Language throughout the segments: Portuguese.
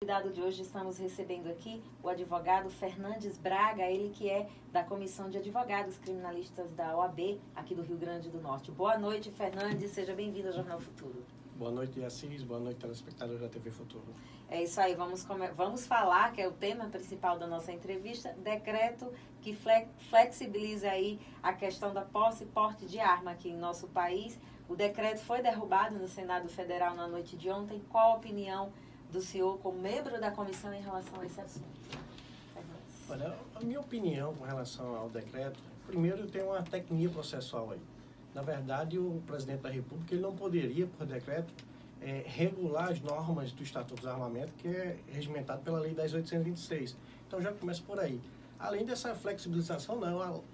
convidado de hoje, estamos recebendo aqui o advogado Fernandes Braga, ele que é da Comissão de Advogados Criminalistas da OAB, aqui do Rio Grande do Norte. Boa noite, Fernandes, seja bem-vindo ao Jornal Futuro. Boa noite, Assis. Boa noite, telespectadores da TV Futuro. É isso aí, vamos falar, que é o tema principal da nossa entrevista, decreto que flexibiliza aí a questão da posse e porte de arma aqui em nosso país. O decreto foi derrubado no Senado Federal na noite de ontem. Qual a opinião do senhor como membro da comissão em relação a esse assunto? Olha, a minha opinião com relação ao decreto, primeiro tem uma tecnia processual aí. Na verdade, o presidente da República ele não poderia, por decreto, regular as normas do Estatuto do Armamento, que é regimentado pela Lei 10.826. Então já começa por aí. Além dessa flexibilização, não,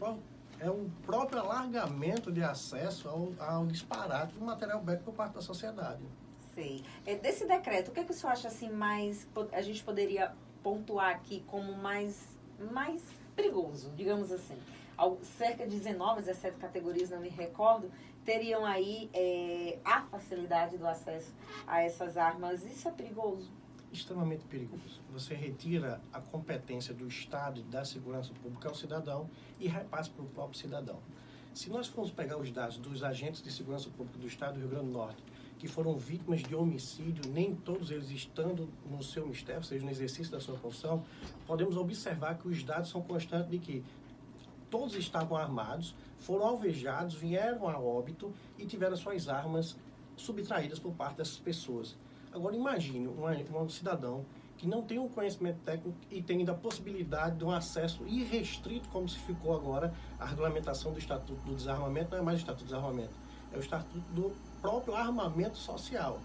é um próprio alargamento de acesso ao disparate do material bélico por parte da sociedade. Sei. Desse decreto, o que, é que o senhor acha assim mais, a gente poderia pontuar aqui como mais perigoso, digamos assim? Cerca de 19, 17 categorias, não me recordo, teriam aí a facilidade do acesso a essas armas. Isso é perigoso? Extremamente perigoso. Você retira a competência do Estado e da segurança pública ao cidadão e repassa para o próprio cidadão. Se nós formos pegar os dados dos agentes de segurança pública do Estado do Rio Grande do Norte, que foram vítimas de homicídio, nem todos eles estando no seu mistério, ou seja, no exercício da sua função, podemos observar que os dados são constantes de que todos estavam armados, foram alvejados, vieram a óbito e tiveram suas armas subtraídas por parte dessas pessoas. Agora imagine um cidadão que não tem um conhecimento técnico e tem ainda a possibilidade de um acesso irrestrito, como se ficou agora a regulamentação do Estatuto do Desarmamento, não é mais o Estatuto do Desarmamento, é o Estatuto do próprio armamento social.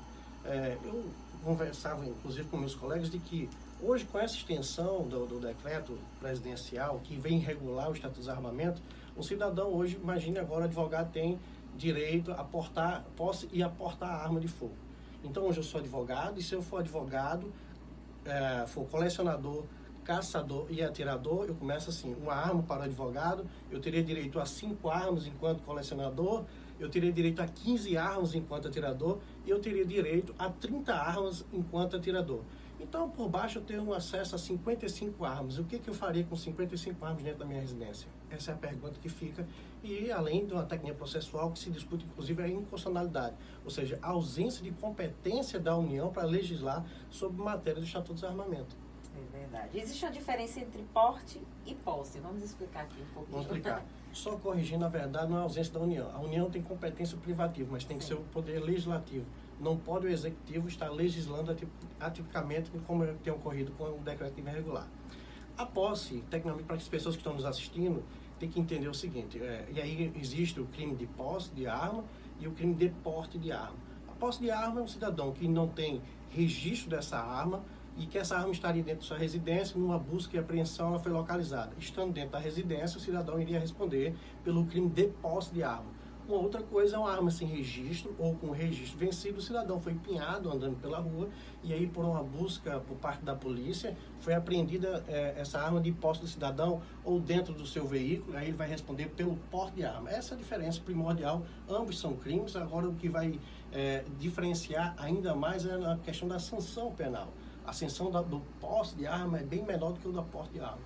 Eu conversava, inclusive, com meus colegas de que hoje, com essa extensão do decreto presidencial que vem regular o Estatuto do Desarmamento, o cidadão hoje, imagine agora, o advogado tem direito a posse e a portar arma de fogo. Então, hoje eu sou advogado, e se eu for advogado, for colecionador, caçador e atirador, eu começo assim, uma arma para o advogado, eu teria direito a 5 armas enquanto colecionador, eu teria direito a 15 armas enquanto atirador, e eu teria direito a 30 armas enquanto atirador. Então, por baixo, eu tenho acesso a 55 armas. O que eu faria com 55 armas dentro da minha residência? Essa é a pergunta que fica. E, além de uma técnica processual que se discute, inclusive, a inconstitucionalidade. Ou seja, a ausência de competência da União para legislar sobre matéria do Estatuto do Desarmamento. É verdade. Existe uma diferença entre porte e posse. Vamos explicar aqui um pouquinho. Vamos explicar. Só corrigindo, na verdade, não é a ausência da União. A União tem competência privativa, mas tem que ser o poder legislativo. Não pode o executivo estar legislando atipicamente, como tem ocorrido com o decreto que vem regular. A posse, tecnicamente, para as pessoas que estão nos assistindo, tem que entender o seguinte, e aí existe o crime de posse de arma e o crime de porte de arma. A posse de arma é um cidadão que não tem registro dessa arma e que essa arma estaria dentro de sua residência, numa busca e apreensão ela foi localizada. Estando dentro da residência, o cidadão iria responder pelo crime de posse de arma. Uma outra coisa é uma arma sem registro ou com registro vencido. O cidadão foi empenhado andando pela rua e aí, por uma busca por parte da polícia, foi apreendida essa arma de posse do cidadão ou dentro do seu veículo. Aí ele vai responder pelo porte de arma. Essa é a diferença primordial. Ambos são crimes. Agora, o que vai diferenciar ainda mais é a questão da sanção penal. A sanção do posse de arma é bem menor do que o da porte de arma.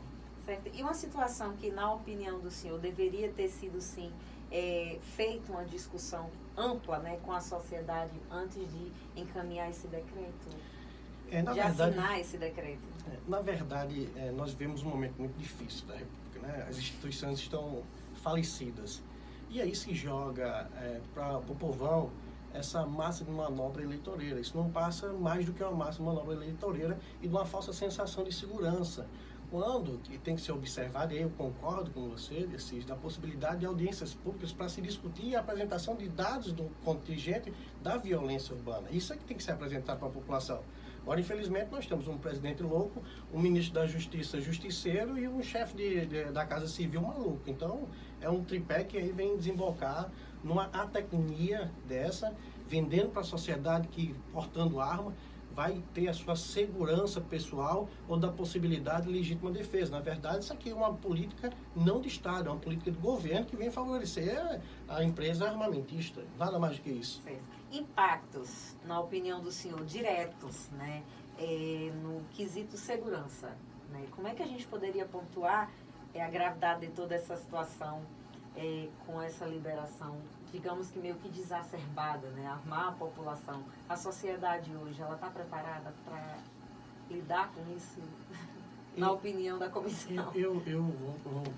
Certo. E uma situação que, na opinião do senhor, deveria ter sido, sim, feita uma discussão ampla, né, com a sociedade antes de encaminhar esse decreto? Assinar esse decreto? Na verdade, nós vivemos um momento muito difícil da República, né? As instituições estão falecidas. E aí se joga para o povão essa massa de manobra eleitoreira. Isso não passa mais do que uma massa de manobra eleitoreira e de uma falsa sensação de segurança. Quando que tem que ser observado, e eu concordo com você, da possibilidade de audiências públicas para se discutir a apresentação de dados do contingente da violência urbana. Isso é que tem que ser apresentado para a população. Agora, infelizmente, nós temos um presidente louco, um ministro da Justiça justiceiro e um chefe da Casa Civil maluco. Então, é um tripé que aí vem desembocar numa atecnia dessa, vendendo para a sociedade que, portando arma, vai ter a sua segurança pessoal ou da possibilidade de legítima defesa. Na verdade, isso aqui é uma política não de Estado, é uma política de governo que vem favorecer a empresa armamentista. Nada mais do que isso. Impactos, na opinião do senhor, diretos, né, no quesito segurança, né? Como é que a gente poderia pontuar a gravidade de toda essa situação com essa liberação, digamos que meio que exacerbada, né? Armar a população. A sociedade hoje, ela está preparada para lidar com isso, na opinião da comissão?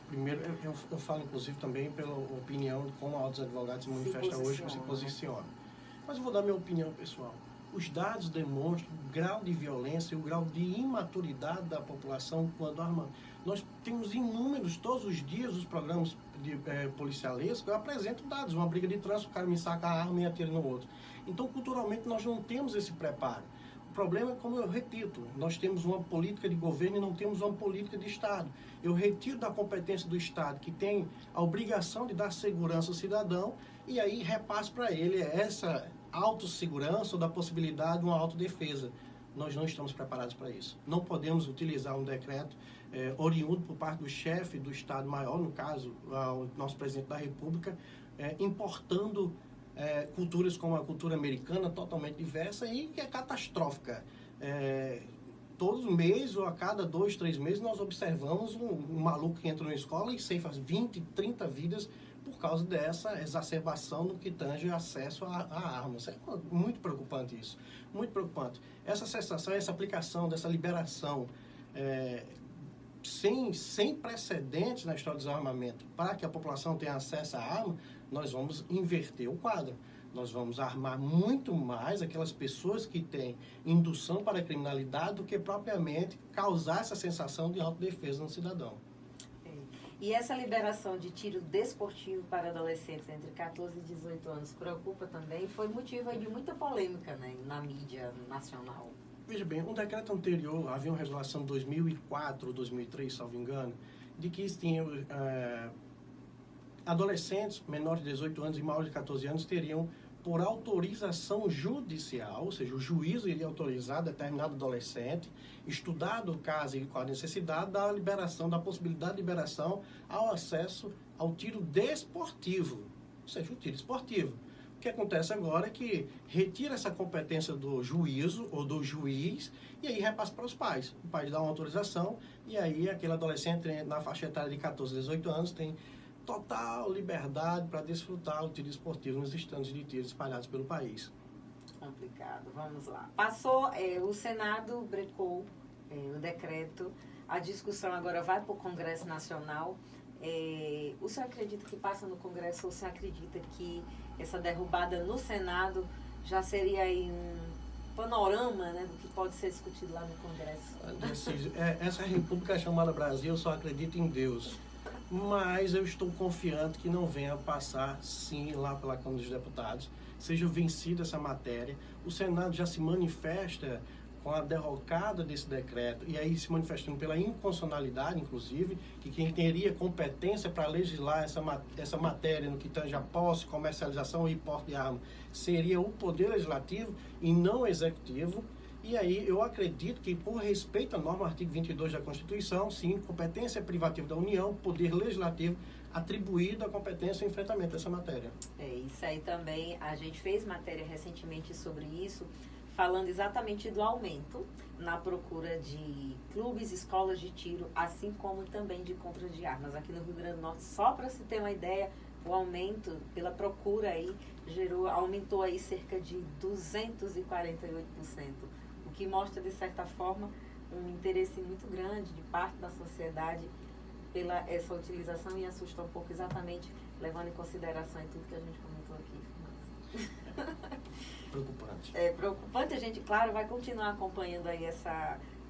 Primeiro, eu falo inclusive também pela opinião como a Ordem dos Advogados se manifesta hoje, que se posiciona. Mas eu vou dar minha opinião pessoal. Os dados demonstram o grau de violência e o grau de imaturidade da população quando armada. Nós temos inúmeros, todos os dias, os programas policialescos apresentam dados. Uma briga de trânsito, o cara me saca a arma e atira no outro. Então, culturalmente, nós não temos esse preparo. O problema é, como eu repito, nós temos uma política de governo e não temos uma política de Estado. Eu retiro da competência do Estado, que tem a obrigação de dar segurança ao cidadão, e aí repasso para ele essa autossegurança ou da possibilidade de uma autodefesa. Nós não estamos preparados para isso. Não podemos utilizar um decreto oriundo por parte do chefe do Estado Maior, no caso, o nosso presidente da República, importando culturas como a cultura americana, totalmente diversa e que é catastrófica. Todos os meses ou a cada 2, 3 meses nós observamos um maluco que entra na escola e ceifa 20, 30 vidas por causa dessa exacerbação no que tange acesso a armas. É muito preocupante isso, muito preocupante. Essa cessação, essa aplicação dessa liberação sem precedentes na história do desarmamento, para que a população tenha acesso à arma, nós vamos inverter o quadro. Nós vamos armar muito mais aquelas pessoas que têm indução para a criminalidade do que propriamente causar essa sensação de autodefesa no cidadão. E essa liberação de tiro desportivo para adolescentes entre 14 e 18 anos preocupa também? Foi motivo de muita polêmica, né, na mídia nacional. Veja bem, um decreto anterior, havia uma resolução de 2004 ou 2003, salvo engano, de que tinham adolescentes menores de 18 anos e maiores de 14 anos teriam, por autorização judicial, ou seja, o juízo iria autorizar determinado adolescente, estudado o caso e qual a necessidade da liberação, da possibilidade de liberação ao acesso ao tiro desportivo, ou seja, o tiro esportivo. O que acontece agora é que retira essa competência do juízo ou do juiz e aí repassa para os pais. O pai dá uma autorização e aí aquele adolescente na faixa etária de 14 a 18 anos tem total liberdade para desfrutar o tiro esportivo nos estandes de tiro espalhados pelo país. Complicado, vamos lá. Passou, o Senado brecou o decreto, a discussão agora vai para o Congresso Nacional. O senhor acredita que passa no Congresso ou o senhor acredita que essa derrubada no Senado já seria aí um panorama, né, do que pode ser discutido lá no Congresso? Essa república chamada Brasil, eu só acredito em Deus. Mas eu estou confiante que não venha passar, sim, lá pela Câmara dos Deputados, seja vencida essa matéria. O Senado já se manifesta com a derrocada desse decreto, e aí se manifestando pela inconstitucionalidade, inclusive, que quem teria competência para legislar essa matéria no que tange a posse, comercialização e porte de arma, seria o Poder Legislativo e não o Executivo. E aí eu acredito que, por respeito à norma artigo 22 da Constituição, sim, competência privativa da União, Poder Legislativo atribuído a competência e enfrentamento dessa matéria. Isso aí também, a gente fez matéria recentemente sobre isso, falando exatamente do aumento na procura de clubes, escolas de tiro, assim como também de compra de armas. Aqui no Rio Grande do Norte, só para se ter uma ideia, o aumento pela procura aí aumentou aí cerca de 248%. O que mostra, de certa forma, um interesse muito grande de parte da sociedade pela essa utilização e assusta um pouco exatamente, levando em consideração tudo que a gente comentou aqui. Preocupante. É preocupante, a gente, claro, vai continuar acompanhando aí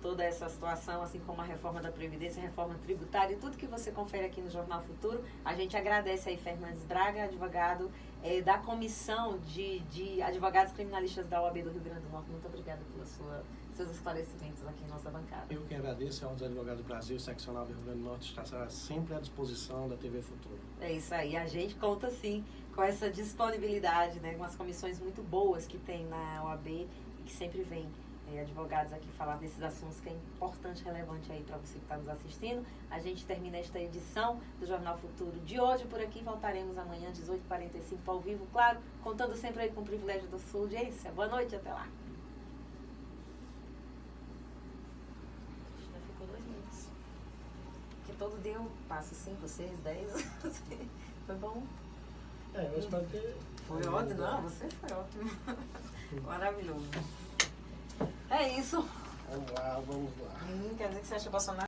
toda essa situação, assim como a reforma da Previdência, a reforma tributária e tudo que você confere aqui no Jornal Futuro. A gente agradece aí Fernandes Braga, advogado da Comissão de Advogados Criminalistas da OAB do Rio Grande do Norte. Muito obrigada pelos seus esclarecimentos aqui em nossa bancada. Eu que agradeço, a Ordem dos Advogados do Brasil, seccional do Rio Grande do Norte, está sempre à disposição da TV Futuro. É isso aí, a gente conta sim com essa disponibilidade, né, com as comissões muito boas que tem na OAB e que sempre vem advogados aqui falar desses assuntos que é importante e relevante aí para você que está nos assistindo. A gente termina esta edição do Jornal Futuro de hoje por aqui. Voltaremos amanhã, 18h45, ao vivo, claro, contando sempre aí com o privilégio da sua audiência. Boa noite, até lá. todo dia eu passo 5, 6, 10. Foi bom? Eu espero que... Foi ótimo, não, você foi ótimo. Maravilhoso. É isso. Vamos lá. Quer dizer que você acha Bolsonaro